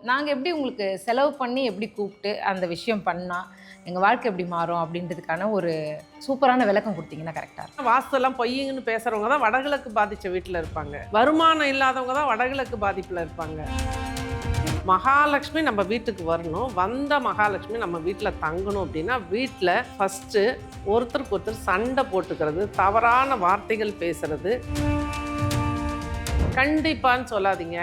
நாங்க எப்படி உங்களுக்கு செலவு பண்ணி எப்படி கூப்பிட்டு அந்த விஷயம் பண்ணா, எங்க வாழ்க்கை எப்படி மாறும் அப்படின்றதுக்கான ஒரு சூப்பரான விளக்கம் குடுத்தீங்கன்னா கரெக்ட்டா இருக்கும். வாஸ்துலாம் பொய்யுங்கன்னு பேசுறவங்க தான் வடகிழக்கு பாதிச்ச வீட்டில் இருப்பாங்க. வருமானம் இல்லாதவங்க தான் வடகிழக்கு பாதிப்பில் இருப்பாங்க. மகாலட்சுமி நம்ம வீட்டுக்கு வரணும், வந்த மகாலட்சுமி நம்ம வீட்டில் தங்கணும் அப்படின்னா வீட்டில் ஃபஸ்ட்டு ஒருத்தருக்கு ஒருத்தர் சண்டை போட்டுக்கிறது, தவறான வார்த்தைகள் பேசுறது. கண்டிப்பான்னு சொல்லாதீங்க,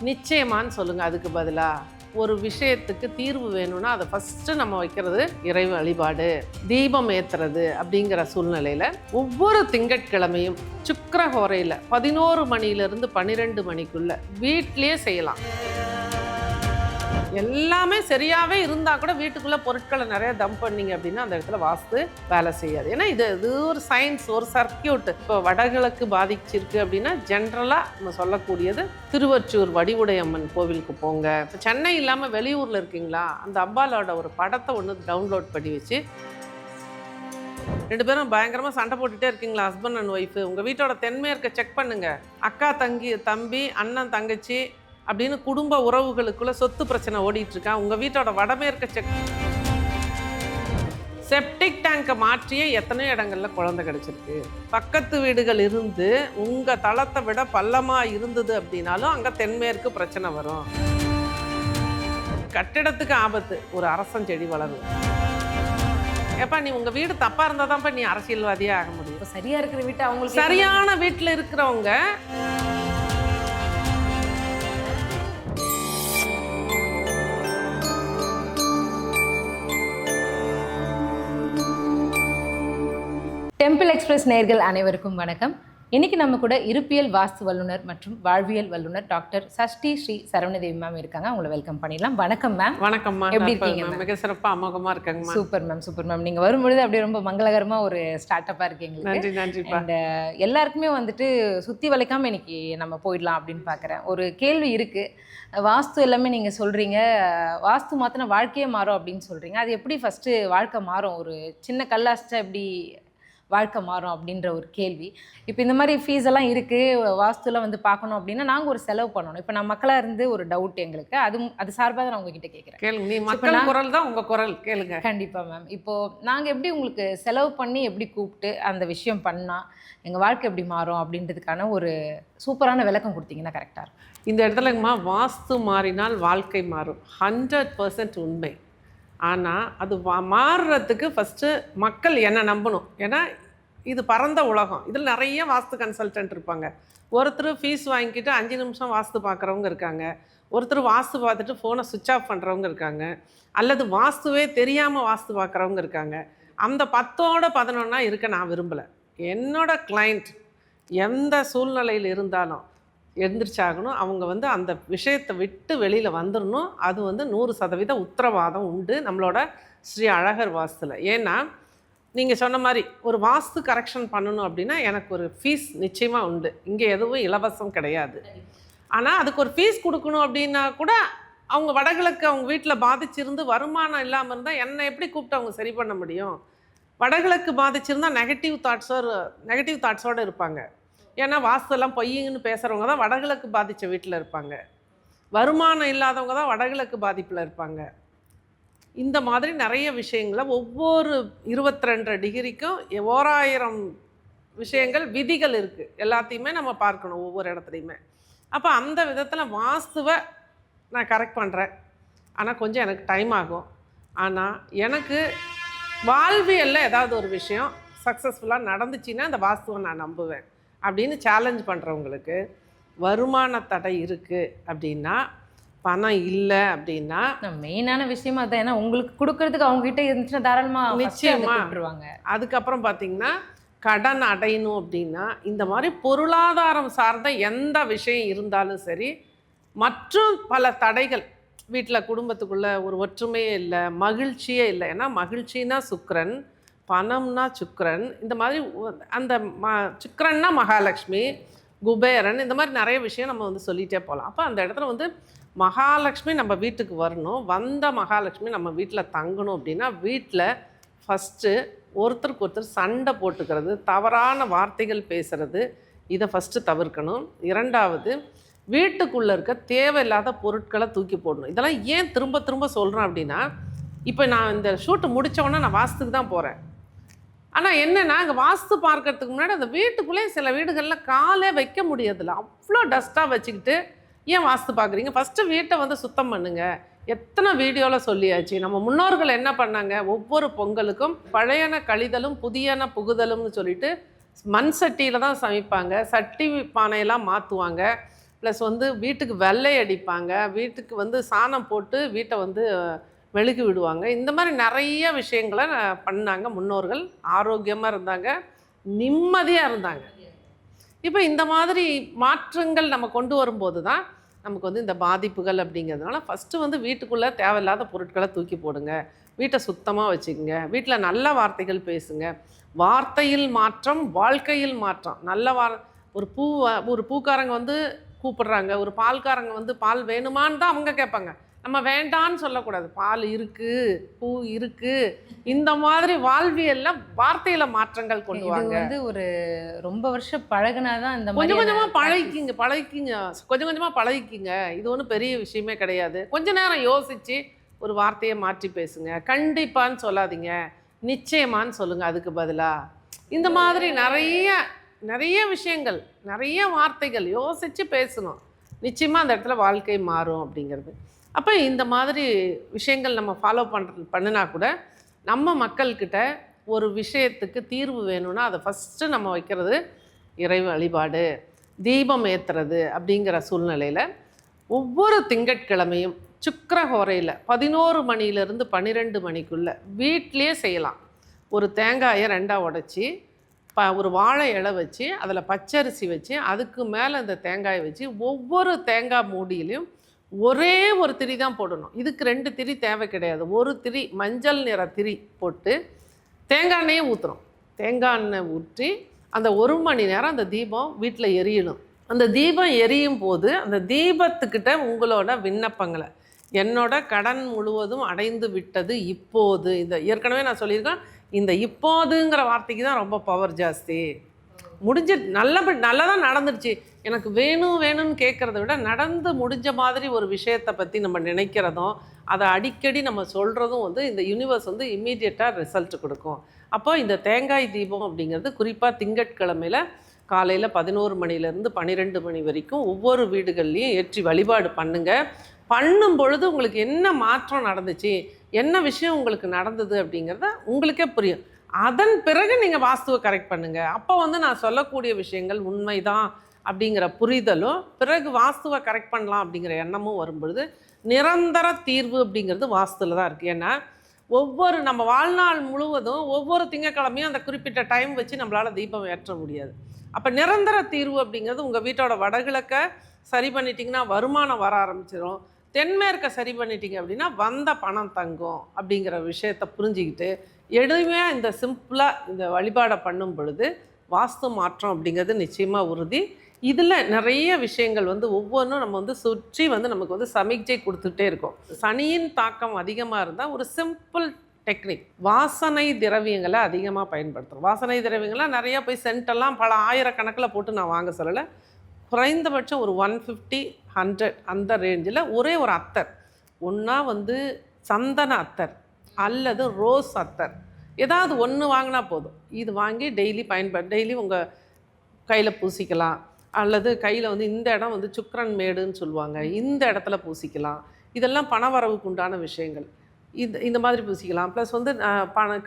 நிச்சயமான்னு சொல்லுங்கள். அதுக்கு பதிலாக ஒரு விஷயத்துக்கு தீர்வு வேணும்னா அதை ஃபஸ்ட்டு நம்ம வைக்கிறது இறை வழிபாடு, தீபம் ஏற்றுறது. அப்படிங்கிற சூழ்நிலையில் ஒவ்வொரு திங்கட்கிழமையும் சுக்கிரஹோரையில் 11 மணியிலிருந்து 12 மணிக்குள்ள வீட்டிலே செய்யலாம். எல்லாமே சரியாகவே இருந்தால் கூட வீட்டுக்குள்ளே பொருட்களை நிறைய டம்ப் பண்ணிங்க அப்படின்னா அந்த இடத்துல வாஸ்து வேலை செய்யாது. ஏன்னா இது ஒரு சயின்ஸ், ஒரு சர்க்கியூட். இப்போ வடகிழக்கு பாதிச்சிருக்கு அப்படின்னா ஜென்ரலாக நம்ம சொல்லக்கூடியது திருவொற்றியூர் வடிவுடையம்மன் கோவிலுக்கு போங்க. இப்போ சென்னை இல்லாமல் வெளியூரில் இருக்கீங்களா, அந்த அம்பாலோட ஒரு படத்தை ஒன்று டவுன்லோட் பண்ணி வச்சு 2 பேரும் பயங்கரமாக சண்டை போட்டுகிட்டே இருக்கீங்களா, ஹஸ்பண்ட் அண்ட் ஒய்ஃபு, உங்கள் வீட்டோட தென்மேற்கை செக் பண்ணுங்கள். அக்கா தம்பி அண்ணன் தங்கச்சி அப்படின்னு குடும்ப உறவுகளுக்குள்ள சொத்து பிரச்சனை ஓடிட்டு இருக்கா. உங்க வீட்டோட வடமேற்க செப்டிக் டேங்கை மாற்றியே எத்தனையோ இடங்கள்ல குழந்தை கிடைச்சிருக்கு. பக்கத்து வீடுகள் இருந்து உங்க தளத்தை விட பள்ளமா இருந்தது அப்படின்னாலும் அங்க தென்மேற்கு பிரச்சனை வரும். கட்டிடத்துக்கு ஆபத்து, ஒரு அரசன் செடி வளரும். ஏப்பா நீ உங்க வீடு தப்பா இருந்தா தான்ப்பா நீ அரசியல்வாதியே ஆக முடியும். சரியா இருக்கிற வீட்டை அவங்களுக்கு சரியான வீட்டுல இருக்கிறவங்க டெம்பிள் எக்ஸ்பிரஸ் நேயர்கள் அனைவருக்கும் வணக்கம். இன்னைக்கு நம்ம கூட இருப்பியல் வாஸ்து வல்லுநர் மற்றும் வாழ்வியல் வல்லுநர் டாக்டர் சஷ்டி ஸ்ரீ சரவணதேவி மேம் இருக்காங்க. அவங்களை வெல்கம் பண்ணிடலாம். வணக்கம் மேம். வணக்கம்மா, எப்படி இருக்கீங்க? மிக சிறப்பாக அமோகமாக இருக்காங்க. Super ma'am, super ma'am. நீங்கள் வரும்பொழுது அப்படியே ரொம்ப மங்களகரமாக ஒரு ஸ்டார்ட் அப்பாக இருக்கீங்க. நன்றி நன்றி. அண்ட் எல்லாருக்குமே வந்துட்டு சுற்றி வளைக்காமல் இன்னைக்கு நம்ம போயிடலாம் அப்படின்னு பார்க்குறேன். ஒரு கேள்வி இருக்குது. வாஸ்து எல்லாமே நீங்கள் சொல்கிறீங்க, வாஸ்து மாற்றின வாழ்க்கையே மாறும் அப்படின்னு சொல்கிறீங்க. அது எப்படி ஃபஸ்ட்டு வாழ்க்கை மாறும்? ஒரு சின்ன கல்லாச்சா எப்படி வாழ்க்கை மாறும் அப்படின்ற ஒரு கேள்வி. இப்போ இந்த மாதிரி ஃபீஸ் எல்லாம் இருக்குது, வாஸ்துலாம் வந்து பார்க்கணும் அப்படின்னா நாங்கள் ஒரு செலவு பண்ணணும். இப்போ நான் மக்களாக இருந்து ஒரு டவுட் எங்களுக்கு, அது சார்பாக தான் நான் உங்ககிட்ட கேட்குறேன். கேளுங்க, நீ மக்கள் குரல் தான் உங்கள் குரல், கேளுங்க. கண்டிப்பாக மேம். இப்போது நாங்கள் எப்படி உங்களுக்கு செலவு பண்ணி எப்படி கூப்பிட்டு அந்த விஷயம் பண்ணால் எங்கள் வாழ்க்கை எப்படி மாறும் அப்படின்றதுக்கான ஒரு சூப்பரான விளக்கம் கொடுத்தீங்கன்னா கரெக்டாக இருக்கும். இந்த இடத்துலங்கம்மா, வாஸ்து மாறினால் வாழ்க்கை மாறும் 100% உண்மை. ஆனால் அது மாறுறதுக்கு ஃபஸ்ட்டு மக்கள் என்னை நம்பணும். ஏன்னா இது பரந்த உலகம், இதில் நிறைய வாஸ்து கன்சல்டன்ட் இருப்பாங்க. ஒருத்தர் ஃபீஸ் வாங்கிக்கிட்டு 5 நிமிஷம் வாஸ்து பார்க்குறவங்க இருக்காங்க, ஒருத்தர் வாஸ்து பார்த்துட்டு ஃபோனை சுவிட்ச் ஆஃப் பண்ணுறவங்க இருக்காங்க, அல்லது வாஸ்துவே தெரியாமல் வாஸ்து பார்க்குறவங்க இருக்காங்க. அந்த 10ஓட 11 இருக்க நான் விரும்பலை. என்னோட கிளைண்ட் எந்த சூழ்நிலையில் இருந்தாலும் எழுந்திரிச்சாகணும். அவங்க வந்து அந்த விஷயத்தை விட்டு வெளியில் வந்துடணும். அது வந்து 100% உத்தரவாதம் உண்டு நம்மளோட ஸ்ரீ அழகர் வாஸ்துல. ஏன்னா நீங்கள் சொன்ன மாதிரி ஒரு வாஸ்து கரெக்ஷன் பண்ணணும் அப்படின்னா எனக்கு ஒரு ஃபீஸ் நிச்சயமாக உண்டு. இங்கே எதுவும் இலவசம் கிடையாது. ஆனால் அதுக்கு ஒரு ஃபீஸ் கொடுக்கணும் அப்படின்னா கூட அவங்க வடகிழக்கு அவங்க வீட்டில் பாதிச்சிருந்து வருமானம் இல்லாமல் இருந்தால் என்னை எப்படி கூப்பிட்டு அவங்க சரி பண்ண முடியும்? வடகிழக்கு பாதிச்சிருந்தால் நெகட்டிவ் தாட்ஸோடு இருப்பாங்க. ஏன்னா வாஸ்துலாம் பொய்யுங்கன்னு பேசுகிறவங்க தான் வடகிழக்கு பாதித்த வீட்டில் இருப்பாங்க. வருமானம் இல்லாதவங்க தான் வடகிழக்கு பாதிப்பில் இருப்பாங்க. இந்த மாதிரி நிறைய விஷயங்களை ஒவ்வொரு 22 டிகிரிக்கும் 1000 விஷயங்கள் விதிகள் இருக்குது. எல்லாத்தையுமே நம்ம பார்க்கணும் ஒவ்வொரு இடத்துலையுமே. அப்போ அந்த விதத்தில் வாஸ்துவை நான் கரெக்ட் பண்ணுறேன். ஆனால் கொஞ்சம் எனக்கு டைம் ஆகும். ஆனால் எனக்கு வாழ்வியலில் ஏதாவது ஒரு விஷயம் சக்ஸஸ்ஃபுல்லாக நடந்துச்சுன்னா அந்த வாஸ்துவை நான் நம்புவேன் அப்படின்னு சேலஞ்ச் பண்ணுறவங்களுக்கு, வருமான தடை இருக்குது அப்படின்னா, பணம் இல்லை அப்படின்னா, மெயினான விஷயமா அதான். ஏன்னா உங்களுக்கு கொடுக்கறதுக்கு அவங்க கிட்ட இருந்துச்சுன்னா தாராளமாக நிச்சயமாடுவாங்க. அதுக்கப்புறம் பார்த்தீங்கன்னா கடன் அடையணும் அப்படின்னா இந்த மாதிரி பொருளாதாரம் சார்ந்த எந்த விஷயம் இருந்தாலும் சரி, மற்றும் பல தடைகள் வீட்டில் குடும்பத்துக்குள்ளே ஒரு ஒற்றுமையே இல்லை, மகிழ்ச்சியே இல்லை. ஏன்னா மகிழ்ச்சின்னா சுக்கிரன், பணம்னா சுக்கிரன், இந்த மாதிரி அந்த சுக்கிரன்னா மகாலட்சுமி, குபேரன், இந்த மாதிரி நிறைய விஷயம் நம்ம வந்து சொல்லிகிட்டே போகலாம். அப்போ அந்த இடத்துல வந்து மகாலட்சுமி நம்ம வீட்டுக்கு வரணும், வந்த மகாலட்சுமி நம்ம வீட்டில் தங்கணும் அப்படின்னா வீட்டில் ஃபஸ்ட்டு ஒருத்தருக்கு ஒருத்தர் சண்டை போட்டுக்கிறது, தவறான வார்த்தைகள் பேசுகிறது, இதை ஃபஸ்ட்டு தவிர்க்கணும். இரண்டாவது, வீட்டுக்குள்ளே இருக்க தேவையில்லாத பொருட்களை தூக்கி போடணும். இதெல்லாம் ஏன் திரும்ப திரும்ப சொல்கிறேன் அப்படின்னா, இப்போ நான் இந்த ஷூட்டு முடித்தோடனே நான் வாஸ்துக்கு தான் போகிறேன். ஆனால் என்னென்னா அங்கே வாஸ்து பார்க்கறதுக்கு முன்னாடி அந்த வீட்டுக்குள்ளே சில வீடுகளில் காலே வைக்க முடியறதில்ல. அவ்வளோ டஸ்ட்டாக வச்சுக்கிட்டு ஏன் வாஸ்து பார்க்குறீங்க? ஃபஸ்ட்டு வீட்டை வந்து சுத்தம் பண்ணுங்கள். எத்தனை வீடியோவில் சொல்லியாச்சு. நம்ம முன்னோர்கள் என்ன பண்ணாங்க, ஒவ்வொரு பொங்கலுக்கும் பழையன கழிதலும் புதியன புகுதலும்னு சொல்லிட்டு மண் சட்டியில் தான் சமைப்பாங்க. சட்டி பானையெல்லாம் மாற்றுவாங்க. ப்ளஸ் வந்து வீட்டுக்கு வெள்ளை அடிப்பாங்க. வீட்டுக்கு வந்து சாணம் போட்டு வீட்டை வந்து மெழுகி விடுவாங்க. இந்த மாதிரி நிறைய விஷயங்களை பண்ணாங்க முன்னோர்கள். ஆரோக்கியமாக இருந்தாங்க, நிம்மதியாக இருந்தாங்க. இப்போ இந்த மாதிரி மாற்றங்கள் நம்ம கொண்டு வரும்போது தான் நமக்கு வந்து இந்த பாதிப்புகள் அப்படிங்கிறதுனால ஃபஸ்ட்டு வந்து வீட்டுக்குள்ளே தேவையில்லாத பொருட்களை தூக்கி போடுங்க. வீட்டை சுத்தமாக வச்சுக்கோங்க. வீட்டில் நல்ல வார்த்தைகள் பேசுங்க. வார்த்தையில் மாற்றம், வாழ்க்கையில் மாற்றம். நல்ல ஒரு பூக்காரங்க வந்து கூப்பிடுறாங்க, ஒரு பால்காரங்க வந்து பால் வேணுமான்னு தான் அவங்க கேட்பாங்க. நம்ம வேண்டான்னு சொல்லக்கூடாது. பால் இருக்குது, பூ இருக்குது, இந்த மாதிரி வாழ்வியலில் வார்த்தையில் மாற்றங்கள் கொண்டு வாங்க. வந்து ஒரு ரொம்ப வருஷம் பழகினாதான் இந்த கொஞ்சம் கொஞ்சமாக பழகிக்கிங்க. கொஞ்சம் கொஞ்சமாக பழகிக்கிங்க. இது ஒன்றும் பெரிய விஷயமே கிடையாது. கொஞ்ச நேரம் யோசித்து ஒரு வார்த்தையை மாற்றி பேசுங்க. கண்டிப்பான்னு சொல்லாதீங்க, நிச்சயமான்னு சொல்லுங்கள் அதுக்கு பதிலாக. இந்த மாதிரி நிறைய விஷயங்கள், நிறைய வார்த்தைகள் யோசித்து பேசணும். நிச்சயமாக அந்த இடத்துல வாழ்க்கை மாறும் அப்படிங்கிறது. அப்போ இந்த மாதிரி விஷயங்கள் நம்ம ஃபாலோ பண்ணினா கூட நம்ம மக்கள்கிட்ட ஒரு விஷயத்துக்கு தீர்வு வேணும்னா அதை ஃபஸ்ட்டு நம்ம வைக்கிறது இறை வழிபாடு, தீபம் ஏற்றுறது அப்படிங்கிற சூழ்நிலையில் ஒவ்வொரு திங்கட்கிழமையும் சுக்கிரஹோரையில் 11 மணிலேருந்து 12 மணிக்குள்ளே வீட்லேயே செய்யலாம். ஒரு தேங்காயை 2ஆக உடைச்சி ஒரு வாழை இலை வச்சு அதில் பச்சரிசி வச்சு அதுக்கு மேலே அந்த தேங்காயை வச்சு ஒவ்வொரு தேங்காய் மூடியிலையும் ஒரே ஒரு திரி தான் போடணும். இதுக்கு 2 திரி தேவை கிடையாது. ஒரு திரி மஞ்சள் நிற திரி போட்டு தேங்காய் எண்ணெயே ஊற்றுறோம். தேங்காய் எண்ணெய் ஊற்றி அந்த 1 மணி நேரம் அந்த தீபம் வீட்டில் எரியணும். அந்த தீபம் எரியும் போது அந்த தீபத்துக்கிட்ட உங்களோட விண்ணப்பங்களை, என்னோட கடன் முழுவதும் அடைந்து விட்டது இப்போது, இந்த ஏற்கனவே நான் சொல்லியிருக்கேன், இந்த இப்போதுங்கிற வார்த்தைக்கு தான் ரொம்ப பவர் ஜாஸ்தி. முடிஞ்ச நல்லதாக நடந்துடுச்சு, எனக்கு வேணும்னு கேட்குறத விட நடந்து முடிஞ்ச மாதிரி ஒரு விஷயத்தை பற்றி நம்ம நினைக்கிறதும் அதை அடிக்கடி நம்ம சொல்கிறதும் வந்து இந்த யூனிவர்ஸ் வந்து இம்மீடியட்டாக ரிசல்ட் கொடுக்கும். அப்போ இந்த தேங்காய் தீபம் அப்படிங்கிறது குறிப்பாக திங்கட்கிழமையில் காலையில் 11 மணிலேருந்து 12 மணி வரைக்கும் ஒவ்வொரு வீடுகள்லையும் ஏற்றி வழிபாடு பண்ணுங்கள். பண்ணும் பொழுது உங்களுக்கு என்ன மாற்றம் நடந்துச்சு, என்ன விஷயம் உங்களுக்கு நடந்தது அப்படிங்கிறத உங்களுக்கே புரியும். அதன் பிறகு நீங்கள் வாஸ்துவை கரெக்ட் பண்ணுங்கள். அப்போ வந்து நான் சொல்லக்கூடிய விஷயங்கள் உண்மைதான் அப்படிங்கிற புரிதலும், பிறகு வாஸ்துவை கரெக்ட் பண்ணலாம் அப்படிங்கிற எண்ணமும் வரும்பொழுது நிரந்தர தீர்வு அப்படிங்கிறது வாஸ்துவில் தான் இருக்குது. ஏன்னா நம்ம வாழ்நாள் முழுவதும் ஒவ்வொரு திங்கட்கிழமையும் அந்த குறிப்பிட்ட டைம் வச்சு நம்மளால் தீபம் ஏற்ற முடியாது. அப்போ நிரந்தர தீர்வு அப்படிங்கிறது உங்கள் வீட்டோட வடகிழக்கை சரி பண்ணிட்டீங்கன்னா வருமானம் வர ஆரம்பிச்சிடும். தென்மேற்கை சரி பண்ணிட்டீங்க அப்படின்னா வந்த பணம் தங்கும் அப்படிங்கிற விஷயத்தை புரிஞ்சுக்கிட்டு எளிமையாக இந்த சிம்பிளாக இந்த வழிபாடை பண்ணும் பொழுது வாஸ்து மாற்றம் அப்படிங்கிறது நிச்சயமாக உறுதி. இதில் நிறைய விஷயங்கள் வந்து ஒவ்வொன்றும் நம்ம வந்து சுற்றி வந்து நமக்கு வந்து சமிக்ஜை கொடுத்துட்டே இருக்கும். சனியின் தாக்கம் அதிகமாக இருந்தால் ஒரு சிம்பிள் டெக்னிக், வாசனை திரவியங்களை அதிகமாக பயன்படுத்துகிறோம். வாசனை திரவியங்கள்லாம் நிறையா போய் சென்டெல்லாம் பல ஆயிரக்கணக்கில் போட்டு நான் வாங்க சொல்லலை. குறைந்தபட்சம் ஒரு 150-100 அந்த ரேஞ்சில் ஒரே ஒரு அத்தர், ஒன்றா வந்து சந்தன அத்தர் அல்லது ரோஸ் அத்தர், ஏதாவது ஒன்று வாங்கினா போதும். இது வாங்கி டெய்லி உங்கள் கையில் பூசிக்கலாம். அல்லது கையில் வந்து இந்த இடம் வந்து சுக்கிரன் மேடுன்னு சொல்லுவாங்க, இந்த இடத்துல பூசிக்கலாம். இதெல்லாம் பணவரவுக்கு உண்டான விஷயங்கள். இந்த மாதிரி பூசிக்கலாம். ப்ளஸ் வந்து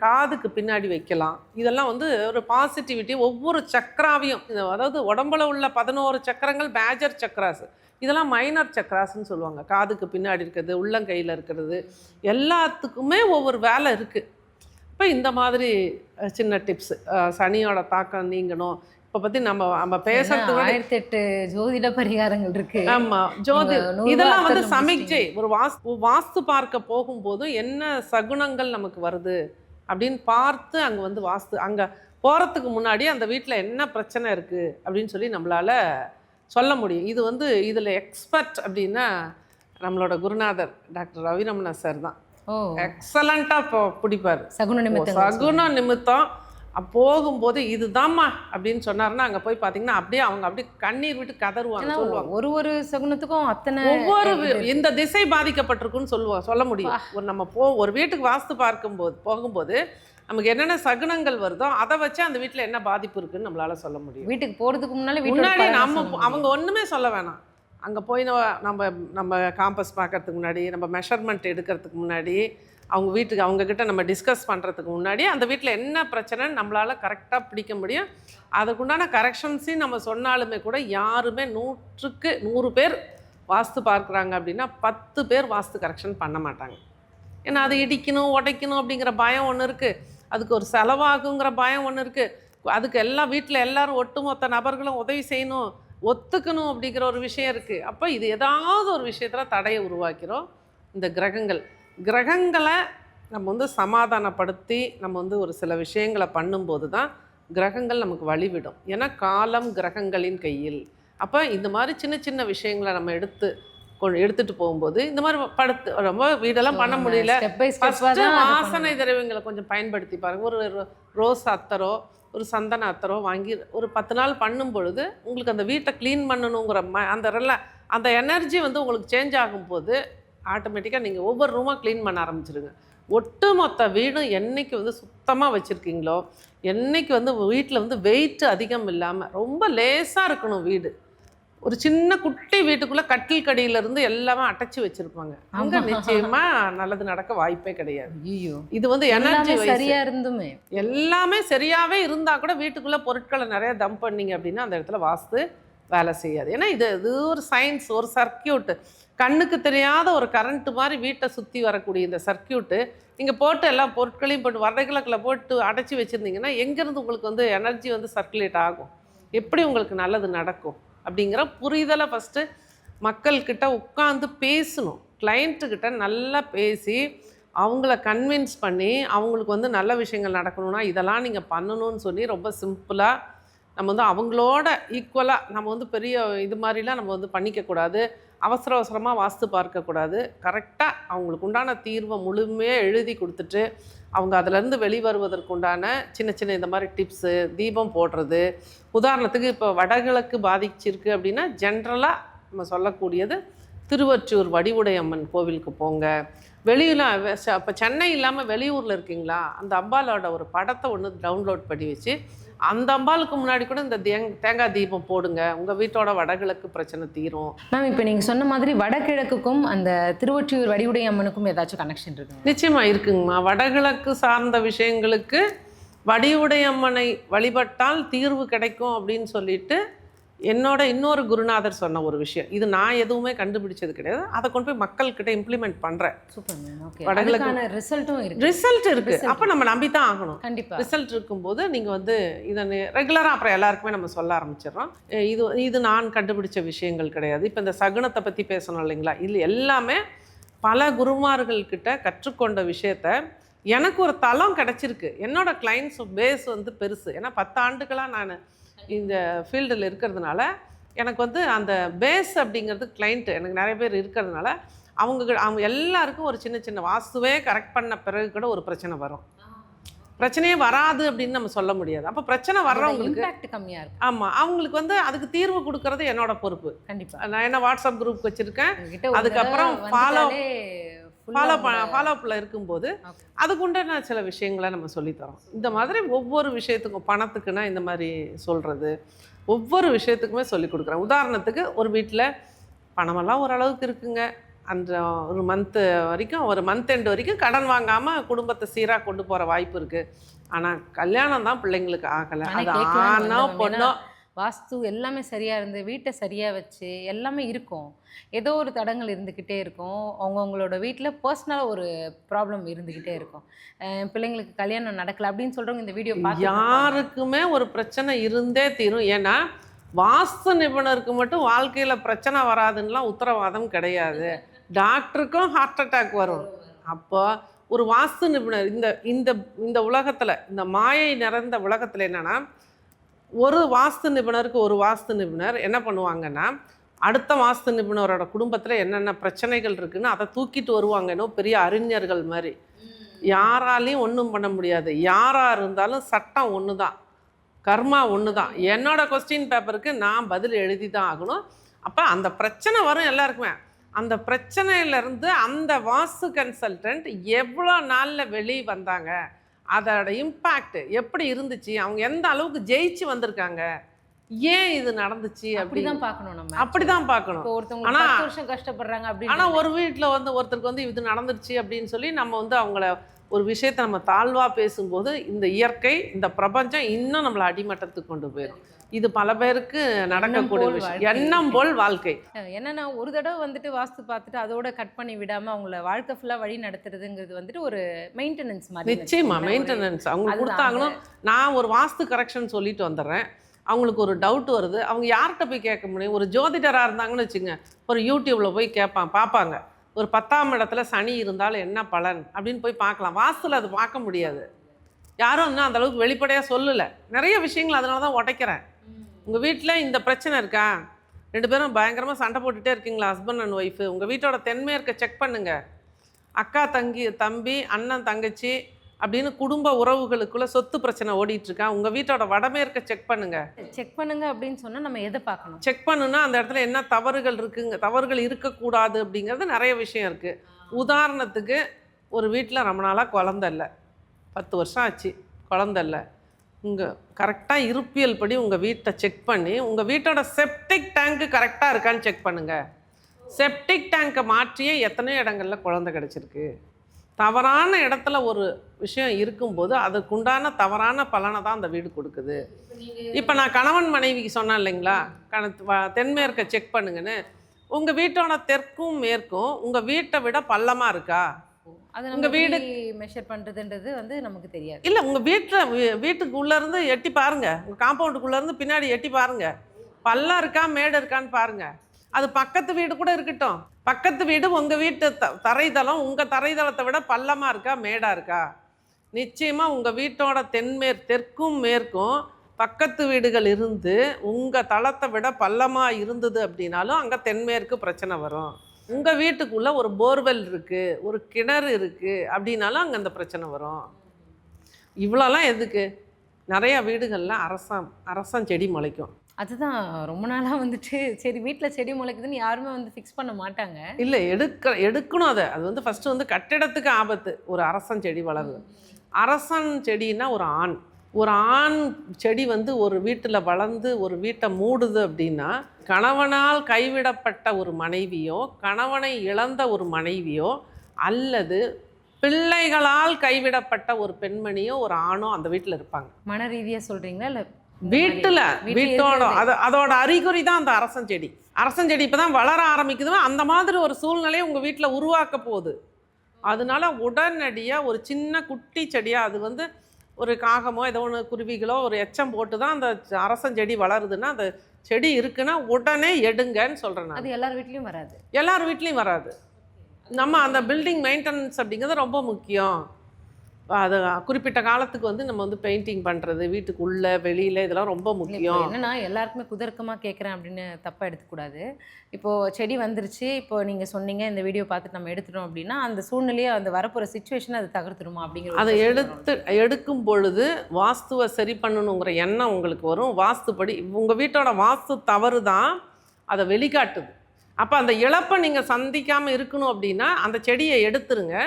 காதுக்கு பின்னாடி வைக்கலாம். இதெல்லாம் வந்து ஒரு பாசிட்டிவிட்டி. ஒவ்வொரு சக்கராவையும், அதாவது உடம்புல உள்ள 11 சக்கரங்கள் மேஜர் சக்கராஸ், இதெல்லாம் மைனர் சக்கராஸ்ன்னு சொல்லுவாங்க. காதுக்கு பின்னாடி இருக்கிறது, உள்ளங்கையில் இருக்கிறது, எல்லாத்துக்குமே ஒவ்வொரு வேலை இருக்குது. இப்போ இந்த மாதிரி சின்ன டிப்ஸ், சனியோட தாக்கம் நீங்கணும். இப்போ பற்றி நம்ம பேசுறதுக்கு 1008 ஜோதிட பரிகாரங்கள் இருக்கு. ஆமாம், இதெல்லாம் வந்து சமிக்ஜை. ஒரு வாஸ்து பார்க்க போகும்போது என்ன சகுனங்கள் நமக்கு வருது அப்படின்னு பார்த்து அங்கே வந்து அங்கே போகிறதுக்கு முன்னாடி அந்த வீட்டில் என்ன பிரச்சனை இருக்குது அப்படின்னு சொல்லி நம்மளால் சொல்ல முடியும். இது வந்து இதில் எக்ஸ்பர்ட் அப்படின்னா நம்மளோட குருநாதர் டாக்டர் ரவிரமணா சார் தான். எக்ஸலண்ட்டாக பிடிப்பார். சகுன நிமித்தம் போகும்போது இதுதாம்மா அப்படின்னு சொன்னாருன்னா அங்கே போய் பார்த்தீங்கன்னா அப்படியே அவங்க அப்படியே கண்ணீர் விட்டு கதறுவாங்க, சொல்லுவாங்க. ஒரு சகுனத்துக்கும் அத்தனை ஒவ்வொரு இந்த திசை பாதிக்கப்பட்டிருக்குன்னு சொல்ல முடியும். நம்ம ஒரு வீட்டுக்கு வாஸ்து போகும்போது நமக்கு என்னென்ன சகுனங்கள் வருதோ அதை வச்சு அந்த வீட்டில் என்ன பாதிப்பு இருக்குன்னு நம்மளால சொல்ல முடியும். வீட்டுக்கு போகிறதுக்கு முன்னாடி அவங்க ஒன்றுமே சொல்ல வேணாம். அங்கே போய் நம்ம காம்பஸ் பார்க்கறதுக்கு முன்னாடி, நம்ம மெஷர்மெண்ட் எடுக்கிறதுக்கு முன்னாடி, அவங்க வீட்டுக்கு அவங்கக்கிட்ட நம்ம டிஸ்கஸ் பண்ணுறதுக்கு முன்னாடி அந்த வீட்டில் என்ன பிரச்சனைன்னு நம்மளால் கரெக்டாக பிடிக்க முடியும். அதுக்குண்டான கரெக்ஷன்ஸையும் நம்ம சொன்னாலுமே கூட யாருமே 100க்கு 100 பேர் வாஸ்து பார்க்குறாங்க அப்படின்னா 10 பேர் வாஸ்து கரெக்ஷன் பண்ண மாட்டாங்க. ஏன்னா அது இடிக்கணும் உடைக்கணும் அப்படிங்கிற பயம் ஒன்று இருக்குது, அதுக்கு ஒரு செலவாகுங்கிற பயம் ஒன்று இருக்குது, அதுக்கு எல்லாம் வீட்டில் எல்லோரும் ஒட்டுமொத்த நபர்களும் உதவி செய்யணும், ஒத்துக்கணும் அப்படிங்கிற ஒரு விஷயம் இருக்குது. அப்போ இது ஏதாவது ஒரு விஷயத்தில் தடையை உருவாக்கிறோம். இந்த கிரகங்களை நம்ம சமாதானப்படுத்தி நம்ம ஒரு சில விஷயங்களை பண்ணும்போது தான் கிரகங்கள் நமக்கு வழிவிடும். ஏன்னா காலம் கிரகங்களின் கையில். அப்போ இந்த மாதிரி சின்ன சின்ன விஷயங்களை நம்ம எடுத்துட்டு போகும்போது இந்த மாதிரி ரொம்ப வீடெல்லாம் பண்ண முடியல, வாசனை திரவியங்களை கொஞ்சம் பயன்படுத்தி பாருங்கள். ஒரு ரோஸ் அத்தரோ ஒரு சந்தன அத்தரோ வாங்கி ஒரு 10 நாள் பண்ணும் பொழுது உங்களுக்கு அந்த வீட்டை க்ளீன் பண்ணணுங்கிற அந்த எனர்ஜி உங்களுக்கு சேஞ்ச் ஆகும்போது ஆட்டோமேட்டிக்காக நீங்கள் ஒவ்வொரு ரூமாக க்ளீன் பண்ண ஆரம்பிச்சிருங்க. ஒட்டுமொத்த வீடும் என்றைக்கு சுத்தமாக வச்சுருக்கீங்களோ, என்றைக்கு வீட்டில் வெயிட் அதிகம் இல்லாமல் ரொம்ப லேசாக இருக்கணும் வீடு. ஒரு சின்ன குட்டி வீட்டுக்குள்ளே கட்டில் கடியிலேருந்து எல்லாமே அடைச்சி வச்சுருப்பாங்க, அங்கே நிச்சயமாக நல்லது நடக்க வாய்ப்பே கிடையாது. இது எனர்ஜி சரியாக இருந்துமே எல்லாமே சரியாகவே இருந்தால் கூட வீட்டுக்குள்ளே பொருட்களை நிறைய டம்ப் பண்ணிங்க அப்படின்னா அந்த இடத்துல வாஸ்து வேலை செய்யாது. ஏன்னா இது ஒரு சயின்ஸ், ஒரு சர்க்கியூட்டு, கண்ணுக்கு தெரியாத ஒரு கரண்ட்டு மாதிரி வீட்டை சுற்றி வரக்கூடிய இந்த சர்க்கியூட்டு நீங்கள் போட்டு எல்லா பொருட்களையும் போட்டு வரைகிழக்கில் போட்டு அடைச்சி வச்சுருந்தீங்கன்னா எங்கேருந்து உங்களுக்கு எனர்ஜி சர்க்குலேட் ஆகும், எப்படி உங்களுக்கு நல்லது நடக்கும் அப்படிங்கிற புரிதலை ஃபஸ்ட்டு மக்கள்கிட்ட உட்காந்து பேசணும். கிளைண்ட்டுக்கிட்ட நல்லா பேசி அவங்கள கன்வின்ஸ் பண்ணி அவங்களுக்கு நல்ல விஷயங்கள் நடக்கணும்னா இதெல்லாம் நீங்கள் பண்ணணும்னு சொல்லி ரொம்ப சிம்பிளாக நம்ம அவங்களோட ஈக்குவலாக நம்ம பெரிய இது மாதிரிலாம் நம்ம பண்ணிக்கக்கூடாது. அவசரமாக வாஸ்து பார்க்கக்கூடாது. கரெக்டாக அவங்களுக்கு உண்டான தீர்வை முழுமையாக எழுதி கொடுத்துட்டு அவங்க அதிலேருந்து வெளிவருவதற்கு உண்டான சின்ன சின்ன இந்த மாதிரி டிப்ஸு, தீபம் போடுறது. உதாரணத்துக்கு இப்போ வடகிழக்கு பாதிச்சிருக்கு அப்படின்னா ஜென்ரலாக நம்ம சொல்லக்கூடியது திருவொற்றியூர் வடிவுடையம்மன் கோவிலுக்கு போங்க. வெளியில் இப்போ சென்னை இல்லாமல் வெளியூரில் இருக்கீங்களா, அந்த அம்பாலோட ஒரு படத்தை ஒன்று டவுன்லோட் பண்ணி வச்சு அந்த அம்பாளுக்கு முன்னாடி கூட இந்த தேங்காய் தீபம் போடுங்க, உங்கள் வீட்டோட வடகிழக்கு பிரச்சனை தீரும். மேம் இப்போ நீங்கள் சொன்ன மாதிரி வடகிழக்குக்கும் அந்த திருவொற்றியூர் வடிவுடைய அம்மனுக்கும் ஏதாச்சும் கனெக்ஷன் இருக்குங்க? நிச்சயமாக இருக்குங்கம்மா. வடகிழக்கு சார்ந்த விஷயங்களுக்கு வடிவுடையம்மனை வழிபட்டால் தீர்வு கிடைக்கும் அப்படின்னு சொல்லிட்டு என்னோட இன்னொரு குருநாதர் சொன்ன ஒரு விஷயம். இது நான் எதுவுமே கண்டுபிடிச்சது கிடையாது, அதை கொண்டு போய் மக்கள்கிட்ட இம்ப்ளிமெண்ட் பண்ணுறேன். வடகிழக்கான ரிசல்ட் இருக்குது. அப்போ நம்ம நம்பி தான் ஆகணும். கண்டிப்பாக ரிசல்ட் இருக்கும்போது நீங்கள் இதை ரெகுலராக அப்புறம் எல்லாருக்குமே நம்ம சொல்ல ஆரம்பிச்சிடறோம். இது நான் கண்டுபிடிச்ச விஷயங்கள் கிடையாது. இப்போ இந்த சகுனத்தை பற்றி பேசணும் இல்லைங்களா, இது எல்லாமே பல குருமார்கள்கிட்ட கற்றுக்கொண்ட விஷயத்த எனக்கு ஒரு தளம் கிடச்சிருக்கு. என்னோட கிளைண்ட்ஸ் பேஸ் பெருசு. ஏன்னா 10 ஆண்டுகளாக நான் இந்த ஃபீல்டில் இருக்கிறதுனால எனக்கு அந்த பேஸ் அப்படிங்கிறது கிளைண்ட்டு எனக்கு நிறைய பேர் இருக்கிறதுனால அவங்க எல்லாருக்கும் ஒரு சின்ன சின்ன வாஸ்துவே கரெக்ட் பண்ண பிறகு கூட ஒரு பிரச்சனை வரும். பிரச்சனையே வராது அப்படின்னு நம்ம சொல்ல முடியாது. அப்போ பிரச்சனை வர்றவங்களுக்கு கம்மியாக இருக்கும். ஆமாம், அவங்களுக்கு அதுக்கு தீர்வு கொடுக்கறது என்னோட பொறுப்பு. கண்டிப்பாக நான் என்ன வாட்ஸ்அப் குரூப் வச்சுருக்கேன். அதுக்கப்புறம் ஃபாலோப்பில் இருக்கும்போது அதுக்குண்டான சில விஷயங்களை நம்ம சொல்லித்தரோம். இந்த மாதிரி ஒவ்வொரு விஷயத்துக்கும், பணத்துக்குன்னா இந்த மாதிரி சொல்கிறது, ஒவ்வொரு விஷயத்துக்குமே சொல்லி கொடுக்குறேன். உதாரணத்துக்கு ஒரு வீட்டில் பணமெல்லாம் ஓரளவுக்கு இருக்குங்க, அந்த ஒரு மந்த் எண்டு வரைக்கும் கடன் வாங்காமல் குடும்பத்தை சீராக கொண்டு போகிற வாய்ப்பு இருக்குது. ஆனால் கல்யாணம் தான் பிள்ளைங்களுக்கு ஆகலை. அது ஆனோ பொண்ணோ வாஸ்து எல்லாமே சரியாக இருந்து வீட்டை சரியாக வச்சு எல்லாமே இருக்கும், ஏதோ ஒரு தடங்கள் இருந்துக்கிட்டே இருக்கும். அவங்கவுங்களோட வீட்டில் பர்சனலாக ஒரு ப்ராப்ளம் இருந்துக்கிட்டே இருக்கும். பிள்ளைங்களுக்கு கல்யாணம் நடக்கலை அப்படின்னு சொல்கிறவங்க இந்த வீடியோ பார்த்து யாருக்குமே ஒரு பிரச்சனை இருந்தே தீரும். ஏன்னா வாஸ்து நிபுணருக்கு மட்டும் வாழ்க்கையில் பிரச்சனை வராதுன்னெலாம் உத்தரவாதம் கிடையாது. டாக்டருக்கும் ஹார்ட் அட்டாக் வரும். அப்போ ஒரு வாஸ்து நிபுணர் இந்த உலகத்தில், இந்த மாயை நிறைந்த உலகத்தில் என்னென்னா, ஒரு வாஸ்து நிபுணருக்கு ஒரு வாஸ்து நிபுணர் என்ன பண்ணுவாங்கன்னா, அடுத்த வாஸ்து நிபுணரோட குடும்பத்தில் என்னென்ன பிரச்சனைகள் இருக்குன்னு அதை தூக்கிட்டு வருவாங்க. இன்னும் பெரிய அறிஞர்கள் மாதிரி யாராலையும் ஒன்றும் பண்ண முடியாது. யாராக இருந்தாலும் சட்டம் ஒன்று தான், கர்மா ஒன்று தான். என்னோட கொஸ்டின் பேப்பருக்கு நான் பதில் எழுதி தான் ஆகணும். அப்போ அந்த பிரச்சனை வரும் எல்லாருக்குமே. அந்த பிரச்சனையிலேருந்து அந்த வாஸ்து கன்சல்டன்ட் எவ்வளோ நாளில் வெளியே வந்தாங்க, அதோட இம்பேக்ட் எப்படி இருந்துச்சு, அவங்க எந்த அளவுக்கு ஜெயிச்சு வந்திருக்காங்க, ஏன் இது நடந்துச்சு அப்படிதான் பார்க்கணும் நம்ம. அப்படிதான் பார்க்கணும். இப்போ ஒருத்தவங்க 10 வருஷம் கஷ்டப்படுறாங்க அப்படின்னு. ஆனால் ஒரு வீட்டில் ஒருத்தருக்கு இது நடந்துருச்சு அப்படின்னு சொல்லி நம்ம அவங்கள ஒரு விஷயத்தை நம்ம தாழ்வாக பேசும்போது இந்த இயற்கை, இந்த பிரபஞ்சம் இன்னும் நம்மளை அடிமட்டத்துக்கு கொண்டு போயிடும். இது பல பேருக்கு நடக்கக்கூடிய விஷயம். எண்ணம் போல் வாழ்க்கை. என்னன்னா ஒரு தடவை வாஸ்து பார்த்துட்டு அதோட கட் பண்ணி விடாம அவங்கள வாழ்க்கை ஃபுல்லா வழி நடத்துறதுங்கிறது ஒரு மெயின்டெனன்ஸ் மாதிரி. நிச்சயமா மெயின்டெனன்ஸ் அவங்க கொடுத்தாங்கன்னு. நான் ஒரு வாஸ்து கரெக்ஷன் சொல்லிட்டு வந்துடுறேன். அவங்களுக்கு ஒரு டவுட் வருது, அவங்க யார்கிட்ட போய் கேட்க முடியும்? ஒரு ஜோதிடராக இருந்தாங்கன்னு வச்சுங்க, ஒரு யூடியூப்பில் போய் பார்ப்பாங்க. ஒரு 10ஆம் இடத்துல சனி இருந்தாலும் என்ன பலன் அப்படின்னு போய் பார்க்கலாம். வாஸ்துல அது பார்க்க முடியாது. யாரும் இன்னும் அந்த அளவுக்கு வெளிப்படையாக சொல்லலை. நிறைய விஷயங்கள் அதனால தான் உடைக்கிறேன். உங்கள் வீட்டில் இந்த பிரச்சனை இருக்கா, 2 பேரும் பயங்கரமாக சண்டை போட்டுகிட்டே இருக்கீங்களா, ஹஸ்பண்ட் அண்ட் ஒய்ஃபு, உங்கள் வீட்டோட தென்மேற்கை செக் பண்ணுங்கள். அக்கா தம்பி அண்ணன் தங்கச்சி அப்படின்னு குடும்ப உறவுகளுக்குள்ள சொத்து பிரச்சனை ஓடிட்டுருக்கா, உங்கள் வீட்டோட வடமேற்கை செக் பண்ணுங்க அப்படின்னு சொன்னால் நம்ம எதை பார்க்கணும்? செக் பண்ணுன்னா அந்த இடத்துல என்ன தவறுகள் இருக்கக்கூடாது அப்படிங்கிறது நிறைய விஷயம் இருக்குது. உதாரணத்துக்கு ஒரு வீட்டில் ரொம்ப நாளாக குழந்தை இல்லை, 10 வருஷம் ஆச்சு குழந்தை இல்லை. உங்கள் கரெக்டாக இருப்பியல் படி உங்கள் வீட்டை செக் பண்ணி உங்கள் வீட்டோட செப்டிக் டேங்க்கு கரெக்டாக இருக்கான்னு செக் பண்ணுங்கள். செப்டிக் டேங்கை மாற்றியே எத்தனையோ இடங்களில் குழந்தை கிடச்சிருக்கு. தவறான இடத்துல ஒரு விஷயம் இருக்கும்போது அதுக்குண்டான தவறான பலனை தான் அந்த வீடு கொடுக்குது. இப்போ நான் கணவன் மனைவிக்கு சொன்னேன் இல்லைங்களா, தென்மேற்கை செக் பண்ணுங்கன்னு. உங்கள் வீட்டோட தெற்கும் மேற்கும் உங்கள் வீட்டை விட பள்ளமாக இருக்கா? உங்கள் வீடு மெஷர் பண்ணுறதுன்றது நமக்கு தெரியாது. இல்லை, உங்கள் வீட்டுக்குள்ளேருந்து எட்டி பாருங்கள், உங்கள் காம்பவுண்டுக்குள்ளேருந்து பின்னாடி எட்டி பாருங்கள், பள்ளம் இருக்கா மேடு இருக்கான்னு பாருங்கள். அது பக்கத்து வீடு கூட இருக்கட்டும், பக்கத்து வீடு உங்கள் வீட்டு தரைதளம் உங்கள் தரைதளத்தை விட பள்ளமாக இருக்கா மேடாக இருக்கா? நிச்சயமாக உங்கள் வீட்டோட தெற்கும் மேற்கும் பக்கத்து வீடுகள் இருந்து உங்கள் தளத்தை விட பள்ளமாக இருந்தது அப்படின்னாலும் அங்கே தென்மேற்கு பிரச்சனை வரும். உங்கள் வீட்டுக்குள்ளே ஒரு போர்வெல் இருக்குது, ஒரு கிணறு இருக்குது அப்படின்னாலும் அங்கே அந்த பிரச்சனை வரும். இவ்வளோலாம் எதுக்கு? நிறையா வீடுகளில் அரசம் செடி முளைக்கும். அதுதான் ரொம்ப நாளாக சரி வீட்டில் செடி முளைக்குதுன்னு யாருமே ஃபிக்ஸ் பண்ண மாட்டாங்க. இல்லை, எடுக்கணும். அது ஃபஸ்ட்டு கட்டிடத்துக்கு ஆபத்து. ஒரு அரசன் செடி வளருது. அரசன் செடின்னா ஒரு ஆண் செடி ஒரு வீட்டில் வளர்ந்து ஒரு வீட்டை மூடுது அப்படின்னா, கணவனால் கைவிடப்பட்ட ஒரு மனைவியோ, கணவனை இழந்த ஒரு மனைவியோ, அல்லது பிள்ளைகளால் கைவிடப்பட்ட ஒரு பெண்மணியோ ஒரு ஆணோ அந்த வீட்டில் இருப்பாங்க. மன ரீதியாக சொல்கிறீங்களா இல்லை வீட்டோட அதோட அறிகுறி தான் அந்த அரசன் செடி இப்போ தான் வளர ஆரம்பிக்குது. அந்த மாதிரி ஒரு சூழ்நிலையை உங்கள் வீட்டில் உருவாக்க போகுது. அதனால உடனடியாக ஒரு சின்ன குட்டி செடியாக அது ஒரு காகமோ ஏதோ ஒன்று குருவிகளோ ஒரு எச்சம் போட்டு தான் அந்த அரசன் செடி வளருதுன்னா, அந்த செடி இருக்குன்னா உடனே எடுங்கன்னு சொல்கிறேன். அது எல்லார் வீட்லேயும் வராது. நம்ம அந்த பில்டிங் மெயின்டெனன்ஸ் அப்படிங்கிறது ரொம்ப முக்கியம். அது குறிப்பிட்ட காலத்துக்கு நம்ம பெயிண்டிங் பண்ணுறது வீட்டுக்குள்ளே வெளியில் இதெல்லாம் ரொம்ப முக்கியம். என்னன்னா எல்லாருக்குமே குதர்க்கமாக கேட்குறேன் அப்படின்னு தப்பாக எடுத்துக்கூடாது. இப்போது செடி வந்துருச்சு, இப்போ நீங்கள் சொன்னீங்க இந்த வீடியோ பார்த்துட்டு நம்ம எடுத்துட்டோம் அப்படின்னா அந்த சூழ்நிலையை வரப்போகிற சுச்சுவேஷனை அது தகர்த்துருமா அப்படிங்கிற அதை எடுக்கும் பொழுது வாஸ்துவை சரி பண்ணணுங்கிற எண்ணம் உங்களுக்கு வரும். வாஸ்துப்படி உங்கள் வீட்டோட வாஸ்து தவறு தான் அதை வெளிக்காட்டுது. அப்போ அந்த இழப்பை நீங்கள் சந்திக்காமல் இருக்கணும் அப்படின்னா அந்த செடியை எடுத்துருங்க.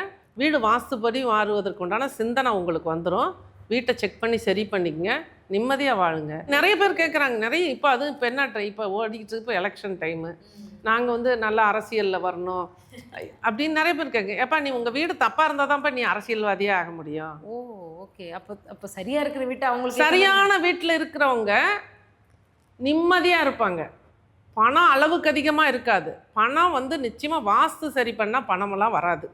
வீடு வாஸ்துப்படி மாறுவதற்குண்டான சிந்தனை உங்களுக்கு வந்துடும். வீட்டை செக் பண்ணி சரி பண்ணிக்கங்க, நிம்மதியாக வாழுங்க. நிறைய பேர் கேட்குறாங்க, இப்போ என்ன இப்போ ஓடிக்கிட்டு இப்போ எலெக்ஷன் டைமு, நாங்கள் நல்ல அரசியலில் வரணும் அப்படின்னு நிறைய பேர் கேட்குங்க. ஏப்பா நீ உங்கள் வீடு தப்பாக இருந்தால் தான்ப்பா நீ அரசியல்வாதியே ஆக முடியும். ஓகே. அப்போ சரியாக இருக்கிற வீட்டை அவங்களுக்கு சரியான வீட்டில் இருக்கிறவங்க நிம்மதியாக இருப்பாங்க. பணம் அளவுக்கு அதிகமாக இருக்காது. பணம் நிச்சயமாக வாஸ்து சரி பண்ணால் பணமெல்லாம் வராது.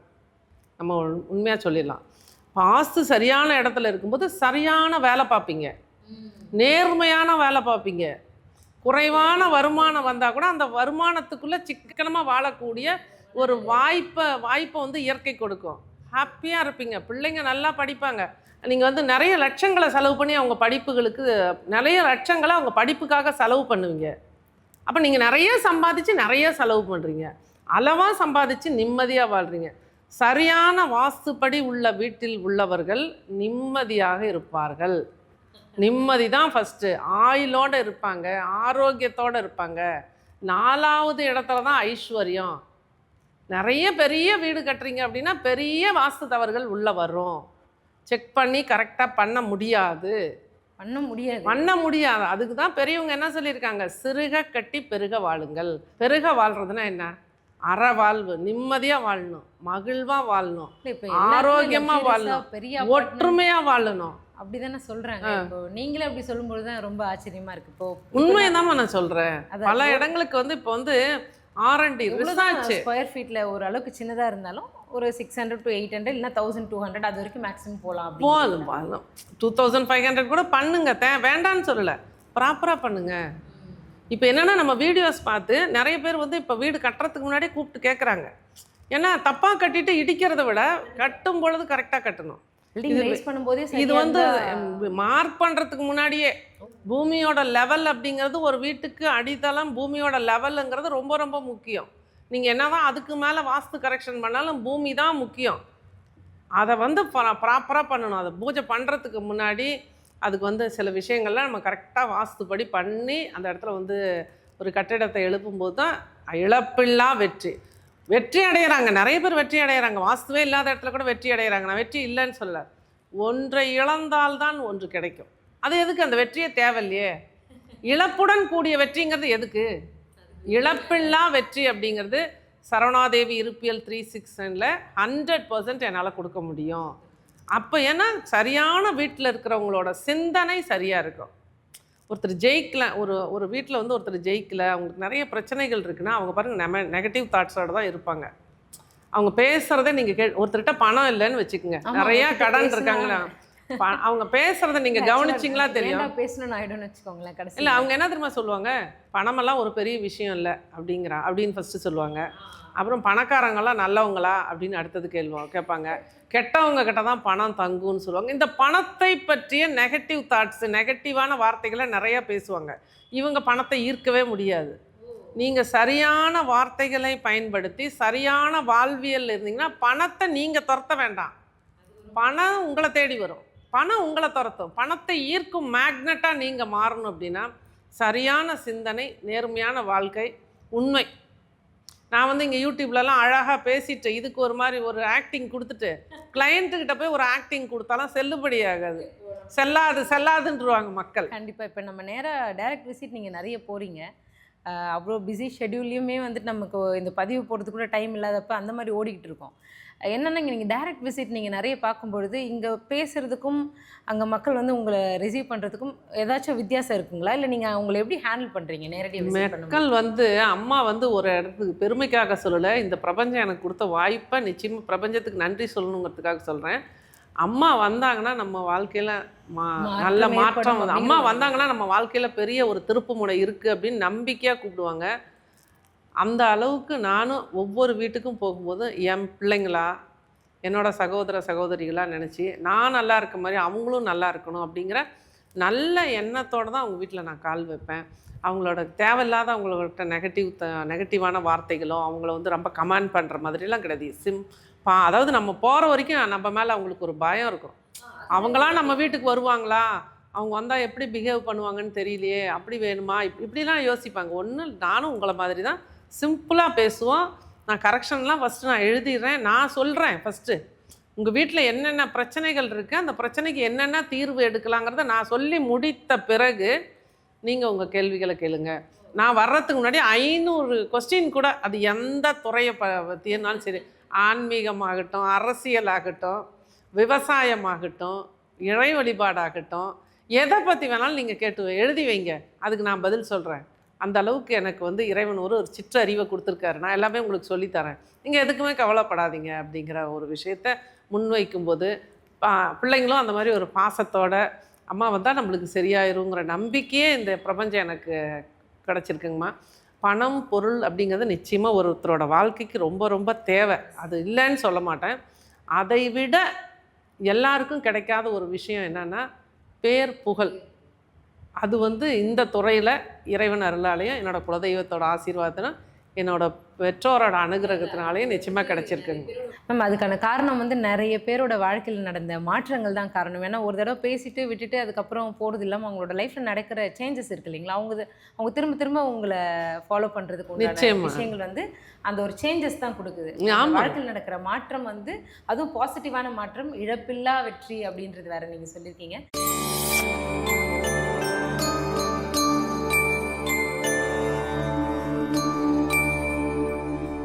நம்ம உண்மையாக சொல்லிடலாம். வாஸ்து சரியான இடத்துல இருக்கும்போது சரியான வேலை பார்ப்பீங்க, நேர்மையான வேலை பார்ப்பீங்க. குறைவான வருமானம் வந்தால் கூட அந்த வருமானத்துக்குள்ளே சிக்கனமாக வாழக்கூடிய ஒரு வாய்ப்பை இயற்கை கொடுக்கும். ஹாப்பியாக இருப்பீங்க. பிள்ளைங்க நல்லா படிப்பாங்க. நீங்கள் நிறைய லட்சங்களை செலவு பண்ணி அவங்க படிப்புகளுக்கு நிறைய லட்சங்களை அவங்க படிப்புக்காக செலவு பண்ணுவீங்க. அப்போ நீங்கள் நிறைய சம்பாதிச்சு நிறைய செலவு பண்ணுறீங்க. அளவாக சம்பாதிச்சு நிம்மதியாக வாழ்கிறீங்க. சரியான வாஸ்துப்படி உள்ள வீட்டில் உள்ளவர்கள் நிம்மதியாக இருப்பார்கள். நிம்மதி தான் ஃபஸ்ட்டு. ஆயுளோடு இருப்பாங்க, ஆரோக்கியத்தோடு இருப்பாங்க. 4வது இடத்துல தான் ஐஸ்வர்யம். நிறைய பெரிய வீடு கட்டுறீங்க அப்படின்னா பெரிய வாஸ்து தவறுகள் உள்ளே வரும். செக் பண்ணி கரெக்டாக பண்ண முடியாது. அதுக்கு தான் பெரியவங்க என்ன சொல்லியிருக்காங்க, சிறுக கட்டி பெருக வாழுங்கள். பெருக வாழ்றதுன்னா என்ன, அறவாழ்வு, நிம்மதியாக வாழணும், மகிழ்வாக வாழணும், ஆரோக்கியமாக வாழணும், ஒற்றுமையாக வாழணும். அப்படிதானே சொல்றாங்க. இப்போ நீங்களே அப்படி சொல்லும்போது தான் ரொம்ப ஆச்சரியமா இருக்கு. இப்போ உண்மையதான் நான் சொல்றேன். பல இடங்களுக்கு வந்து இப்போ வந்து R&D ரிசர்ச் ஸ்கொயர் ஃபீட்ல ஒரு அளவுக்கு சின்னதா இருந்தாலும் ஒரு 600 to 800 இல்லைன்னா 1200 அது வரைக்கும் மேக்ஸிமம் போகலாம். போகலாம் 2500 கூட பண்ணுங்க, வேண்டான்னு சொல்லலை, ப்ராப்பராக பண்ணுங்க. இப்போ என்னென்னா நம்ம வீடியோஸ் பார்த்து நிறைய பேர் வந்து இப்போ வீடு கட்டுறதுக்கு முன்னாடியே கூப்பிட்டு கேட்குறாங்க. ஏன்னா தப்பாக கட்டிட்டு இடிக்கிறத விட கட்டும் பொழுது கரெக்டாக கட்டணும். இது வந்து மார்க் பண்ணுறதுக்கு முன்னாடியே பூமியோட லெவல் அப்படிங்கிறது, ஒரு வீட்டுக்கு அடித்தளம் பூமியோட லெவலுங்கிறது ரொம்ப ரொம்ப முக்கியம். நீங்கள் என்ன தான் அதுக்கு மேலே வாஸ்து கரெக்ஷன் பண்ணாலும் பூமி தான் முக்கியம். அதை வந்து ப்ராப்பராக பண்ணணும். அதை பூஜை பண்ணுறதுக்கு முன்னாடி அதுக்கு வந்து சில விஷயங்கள்லாம் நம்ம கரெக்டாக வாஸ்துப்படி பண்ணி அந்த இடத்துல வந்து ஒரு கட்டிடத்தை எழுப்பும்போது தான் இழப்பில்லா வெற்றி அடைகிறாங்க. நிறைய பேர் வெற்றி அடைகிறாங்க. வாஸ்துவே இல்லாத இடத்துல கூட வெற்றி அடைகிறாங்க. நான் வெற்றி இல்லைன்னு சொல்ல, ஒன்றை இழந்தால்தான் ஒன்று கிடைக்கும். அது எதுக்கு அந்த வெற்றியே தேவையில்லையே. இழப்புடன் கூடிய வெற்றிங்கிறது எதுக்கு? இழப்பில்லா வெற்றி அப்படிங்கிறது சரவணாதேவி இருப்பியல் 369 100% என்னால் கொடுக்க முடியும். அப்போ ஏன்னா சரியான வீட்டில் இருக்கிறவங்களோட சிந்தனை சரியாக இருக்கும். ஒருத்தர் ஜெயிக்கல, ஒரு வீட்டில் வந்து ஒருத்தர் ஜெயிக்கலை, அவங்களுக்கு நிறைய பிரச்சனைகள் இருக்குன்னா அவங்க பாருங்கள் நெகட்டிவ் தாட்ஸோடு தான் இருப்பாங்க. அவங்க பேசுகிறதே நீங்கள் ஒருத்தர்கிட்ட பணம் இல்லைன்னு வச்சுக்கோங்க, நிறையா கடன் இருக்காங்களா, அவங்க பேசுகிறத நீங்கள் கவனிச்சிங்களா தெரியும். இல்லை அவங்க என்ன தெரியுமா சொல்லுவாங்க, பணமெல்லாம் ஒரு பெரிய விஷயம் இல்லை அப்படின்னு ஃபஸ்ட்டு சொல்லுவாங்க. அப்புறம் பணக்காரங்களாம் நல்லவங்களா அப்படின்னு அடுத்தது கேட்பாங்க. கெட்டவங்க கிட்ட தான் பணம் தங்குன்னு சொல்லுவாங்க. இந்த பணத்தை பற்றிய நெகட்டிவ் தாட்ஸ், நெகட்டிவான வார்த்தைகளை நிறையா பேசுவாங்க. இவங்க பணத்தை ஈர்க்கவே முடியாது. நீங்கள் சரியான வார்த்தைகளை பயன்படுத்தி சரியான வாழ்வியல் இருந்தீங்கன்னா பணத்தை நீங்கள் துரத்த வேண்டாம், பணம் உங்களை தேடி வரும். பணம் உங்களை துரத்தும். பணத்தை ஈர்க்கும் மேக்னட்டாக நீங்கள் மாறணும் அப்படின்னா சரியான சிந்தனை, நேர்மையான வாழ்க்கை, உண்மை. நான் வந்து இங்கே யூடியூப்லலாம் அழகாக பேசிட்டு இதுக்கு ஒரு மாதிரி ஒரு ஆக்டிங் கொடுத்துட்டு கிளையண்ட்டுக்கிட்ட போய் ஒரு ஆக்டிங் கொடுத்தாலும் செல்லுபடி ஆகாது, செல்லாதுன்றுவாங்க மக்கள். கண்டிப்பாக இப்போ நம்ம நேராக டைரக்ட் விசிட் நீங்கள் நிறைய போகிறீங்க, அவ்வளோ பிஸி ஷெட்யூல்லையுமே வந்துட்டு நமக்கு இந்த பதிவு போடுறதுக்கு கூட டைம் இல்லாதப்போ அந்த மாதிரி ஓடிக்கிட்டு இருக்கோம். என்னென்னா நீங்கள் டைரக்ட் விசிட் நீங்கள் நிறைய பார்க்கும்பொழுது இங்கே பேசுகிறதுக்கும் அங்கே மக்கள் வந்து உங்களை ரிசீவ் பண்ணுறதுக்கும் ஏதாச்சும் வித்தியாசம் இருக்குங்களா, இல்லை நீங்கள் உங்களை எப்படி ஹேண்டில் பண்ணுறீங்க நேரடியாக? மக்கள் வந்து அம்மா வந்து ஒரு இடத்துக்கு பெருமைக்காக சொல்லலை, இந்த பிரபஞ்சம் எனக்கு கொடுத்த வாய்ப்பை நிச்சயமாக பிரபஞ்சத்துக்கு நன்றி சொல்லணுங்கிறதுக்காக சொல்கிறேன். அம்மா வந்தாங்கன்னா நம்ம வாழ்க்கையில் நல்ல மாற்றம் வந்து, அம்மா வந்தாங்கன்னா நம்ம வாழ்க்கையில் பெரிய ஒரு திருப்பு முனை இருக்குது அப்படின்னு நம்பிக்கையாக கூப்பிடுவாங்க. அந்த அளவுக்கு நானும் ஒவ்வொரு வீட்டுக்கும் போகும்போது என் பிள்ளைங்களா, என்னோட சகோதர சகோதரிகளாக நினச்சி நான் நல்லா இருக்க மாதிரி அவங்களும் நல்லா இருக்கணும் அப்படிங்கிற நல்ல எண்ணத்தோடு தான் அவங்க வீட்டில் நான் கால் வைப்பேன். அவங்களோட தேவையில்லாத அவங்களோட நெகட்டிவான வார்த்தைகளோ அவங்கள வந்து ரொம்ப கமெண்ட் பண்ணுற மாதிரிலாம் கிடையாது. அதாவது நம்ம போகிற வரைக்கும் நம்ம மேலே அவங்களுக்கு ஒரு பயம் இருக்கும். அவங்களாம் நம்ம வீட்டுக்கு வருவாங்களா, அவங்க வந்தால் எப்படி பிஹேவ் பண்ணுவாங்கன்னு தெரியலையே, அப்படி வேணுமா, இப்படிலாம் யோசிப்பாங்க. ஒன்று நானும் உங்களை மாதிரி தான் சிம்பிளாக பேசுவோம். நான் கரெக்ஷன்லாம் ஃபஸ்ட்டு நான் எழுதிடுறேன், நான் சொல்கிறேன். ஃபஸ்ட்டு உங்கள் வீட்டில் என்னென்ன பிரச்சனைகள் இருக்குது, அந்த பிரச்சனைக்கு என்னென்ன தீர்வு எடுக்கலாங்கிறத நான் சொல்லி முடித்த பிறகு நீங்கள் உங்கள் கேள்விகளை கேளுங்க. நான் வர்றதுக்கு முன்னாடி 500 கொஸ்டின் கூட, அது எந்த துறையை பற்றினாலும் சரி, ஆன்மீகமாகட்டும், அரசியலாகட்டும், விவசாயமாகட்டும், இறை வழிபாடாகட்டும், எதை பற்றி வேணாலும் நீங்கள் கேட்டு எழுதி வைங்க, அதுக்கு நான் பதில் சொல்கிறேன். அந்த அளவுக்கு எனக்கு வந்து இறைவன் ஒரு சிற்றறிவை கொடுத்துருக்காரு. நான் எல்லாமே உங்களுக்கு சொல்லித்தரேன், நீங்கள் எதுக்குமே கவலைப்படாதீங்க அப்படிங்கிற ஒரு விஷயத்தை முன்வைக்கும்போது பிள்ளைங்களும் அந்த மாதிரி ஒரு பாசத்தோட அம்மா வந்தால் நம்மளுக்கு சரியாயிருங்கிற நம்பிக்கையே இந்த பிரபஞ்சம் எனக்கு கிடச்சிருக்குங்கம்மா. பணம் பொருள் அப்படிங்கிறது நிச்சயமாக ஒருத்தரோட வாழ்க்கைக்கு ரொம்ப ரொம்ப தேவை, அது இல்லைன்னு சொல்ல மாட்டேன். அதை விட எல்லாருக்கும் கிடைக்காத ஒரு விஷயம் என்னென்னா பேர் புகழ். அது வந்து இந்த துறையில் இறைவன் அருளாலையும் என்னோடய குலதெய்வத்தோட ஆசீர்வாதத்திலும் என்னோட பெற்றோரோட அனுகிரகத்தினாலேயும் நிச்சயமாக கிடைச்சிருக்குங்க. மேம் அதுக்கான காரணம் வந்து நிறைய பேரோட வாழ்க்கையில் நடந்த மாற்றங்கள் தான் காரணம். ஏன்னா ஒரு தடவை பேசிட்டு விட்டுட்டு அதுக்கப்புறம் போகிறது இல்லாமல் அவங்களோட லைஃப்பில் நடக்கிற சேஞ்சஸ் இருக்கு இல்லைங்களா, அவங்க திரும்ப திரும்ப உங்களை ஃபாலோ பண்ணுறதுக்கு உண்டான நிச்சயமா. விஷயங்கள் வந்து அந்த ஒரு சேஞ்சஸ் தான் கொடுக்குது. ஆமா. வாழ்க்கையில் நடக்கிற மாற்றம் வந்து அதுவும் பாசிட்டிவான மாற்றம், இழப்பில்லா வெற்றி அப்படின்றது வேற நீங்கள் சொல்லியிருக்கீங்க.